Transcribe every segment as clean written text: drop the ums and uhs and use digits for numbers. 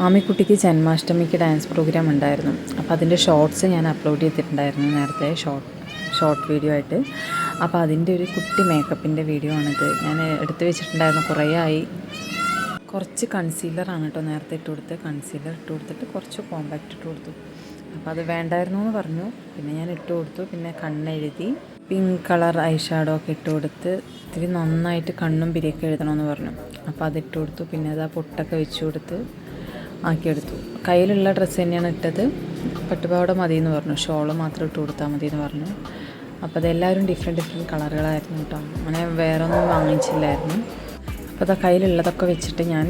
ആമിക്കുട്ടിക്ക് ജന്മാഷ്ടമിക്ക് dance programme ഉണ്ടായിരുന്നു. അപ്പോൾ അതിൻ്റെ ഷോർട്സ് ഞാൻ അപ്ലോഡ് ചെയ്തിട്ടുണ്ടായിരുന്നു നേരത്തെ, ഷോർട്ട് വീഡിയോ ആയിട്ട്. അപ്പോൾ അതിൻ്റെ ഒരു കുട്ടി മേക്കപ്പിൻ്റെ വീഡിയോ ആണിത്. ഞാൻ എടുത്ത് വെച്ചിട്ടുണ്ടായിരുന്നു, കുറേ ആയി. കുറച്ച് കൺസീലറാണ് കേട്ടോ നേരത്തെ ഇട്ട് കൊടുത്ത്. കൺസീലർ ഇട്ട് കൊടുത്തിട്ട് കുറച്ച് കോമ്പാക്റ്റ് ഇട്ട് കൊടുത്തു. അപ്പോൾ അത് വേണ്ടായിരുന്നു എന്ന് പറഞ്ഞു, പിന്നെ ഞാൻ ഇട്ട് കൊടുത്തു. പിന്നെ കണ്ണെഴുതി പിങ്ക് കളർ ഐ ഷാഡോ ഒക്കെ ഇട്ട് കൊടുത്ത് ഇത്തിരി നന്നായിട്ട് കണ്ണും പിരിയൊക്കെ എഴുതണമെന്ന് പറഞ്ഞു. അപ്പോൾ അതിട്ട് കൊടുത്തു. പിന്നെ അത് ആ പൊട്ടൊക്കെ വെച്ച് കൊടുത്ത് ആക്കിയെടുത്തു. കയ്യിലുള്ള ഡ്രസ്സ് തന്നെയാണ് ഇട്ടത്. പട്ടുപാവാട മതി എന്ന് പറഞ്ഞു, ഷോള് മാത്രം ഇട്ട് കൊടുത്താൽ മതി എന്ന് പറഞ്ഞു. അപ്പോൾ അതെല്ലാവരും ഡിഫറെൻറ്റ് കളറുകളായിരുന്നു കേട്ടോ. അങ്ങനെ വേറെ ഒന്നും വാങ്ങിച്ചില്ലായിരുന്നു. അപ്പോൾ അത് കയ്യിലുള്ളതൊക്കെ വെച്ചിട്ട് ഞാൻ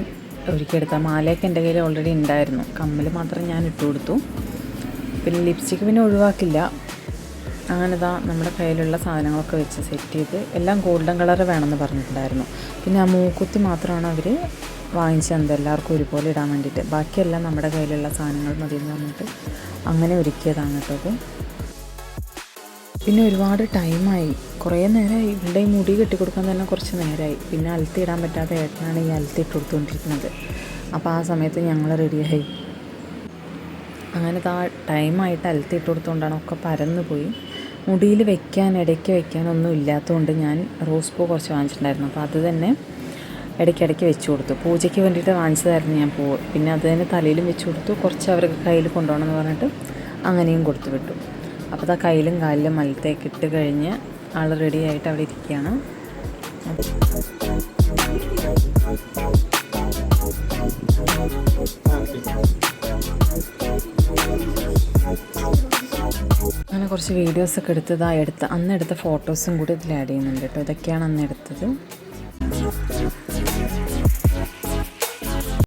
ഒരുക്കിയെടുത്ത മാലയൊക്കെ എൻ്റെ കയ്യിൽ ഓൾറെഡി ഉണ്ടായിരുന്നു. കമ്മൽ മാത്രം ഞാൻ ഇട്ട് കൊടുത്തു. പിന്നെ ലിപ്സ്റ്റിക്ക് പിന്നെ ഒഴിവാക്കില്ല. അങ്ങനെ നമ്മുടെ കയ്യിലുള്ള സാധനങ്ങളൊക്കെ വെച്ച് സെറ്റ് ചെയ്ത്, എല്ലാം ഗോൾഡൻ കളർ വേണമെന്ന് പറഞ്ഞിട്ടുണ്ടായിരുന്നു. പിന്നെ ആ മൂക്കുത്തി മാത്രമാണ് അവർ വാങ്ങിച്ചത് എല്ലാവർക്കും ഒരുപോലെ ഇടാൻ വേണ്ടിയിട്ട്. ബാക്കിയെല്ലാം നമ്മുടെ കയ്യിലുള്ള സാധനങ്ങൾ മതി എന്ന് പറഞ്ഞിട്ട് അങ്ങനെ ഒരുക്കിയതാണ് കേട്ടോ. പിന്നെ ഒരുപാട് ടൈമായി, കുറേ നേരമായി. ഇവിടെ ഈ മുടി കെട്ടിക്കൊടുക്കാൻ തന്നെ കുറച്ച് നേരമായി. പിന്നെ അലത്തി ഇടാൻ പറ്റാത്ത ഏട്ടനാണ് ഈ അലത്തി ഇട്ട് കൊടുത്തുകൊണ്ടിരിക്കുന്നത്. അപ്പോൾ ആ സമയത്ത് ഞങ്ങൾ റെഡിയായി. അങ്ങനെ ടൈമായിട്ട് അലത്തി ഇട്ട് കൊടുത്തുകൊണ്ടാണ് ഒക്കെ പരന്നു പോയി. മുടിയിൽ ഇടയ്ക്ക് വെക്കാനൊന്നും ഇല്ലാത്തതുകൊണ്ട് ഞാൻ റോസ് പൂ കുറച്ച് വാങ്ങിച്ചിട്ടുണ്ടായിരുന്നു. അപ്പോൾ അത് തന്നെ ഇടയ്ക്കിടയ്ക്ക് വെച്ച് കൊടുത്തു. പൂജയ്ക്ക് വേണ്ടിയിട്ട് വാങ്ങിച്ചതായിരുന്നു ഞാൻ പൂവ്. പിന്നെ അത് തന്നെ തലയിലും വെച്ച് കൊടുത്തു. കുറച്ച് അവർക്ക് കയ്യിൽ കൊണ്ടുപോകണമെന്ന് പറഞ്ഞിട്ട് അങ്ങനെയും കൊടുത്തു വിട്ടു. അപ്പോൾ കയ്യിലും കാലിലും മലത്തേക്ക് ഇട്ട് കഴിഞ്ഞ് ആൾ റെഡി ആയിട്ട് അവിടെ ഇരിക്കുകയാണ്. അങ്ങനെ കുറച്ച് വീഡിയോസൊക്കെ അന്നെടുത്ത ഫോട്ടോസും കൂടി ഇതിൽ ആഡ് ചെയ്യുന്നുണ്ട് കേട്ടോ. ഇതൊക്കെയാണ് അന്ന് എടുത്തത്.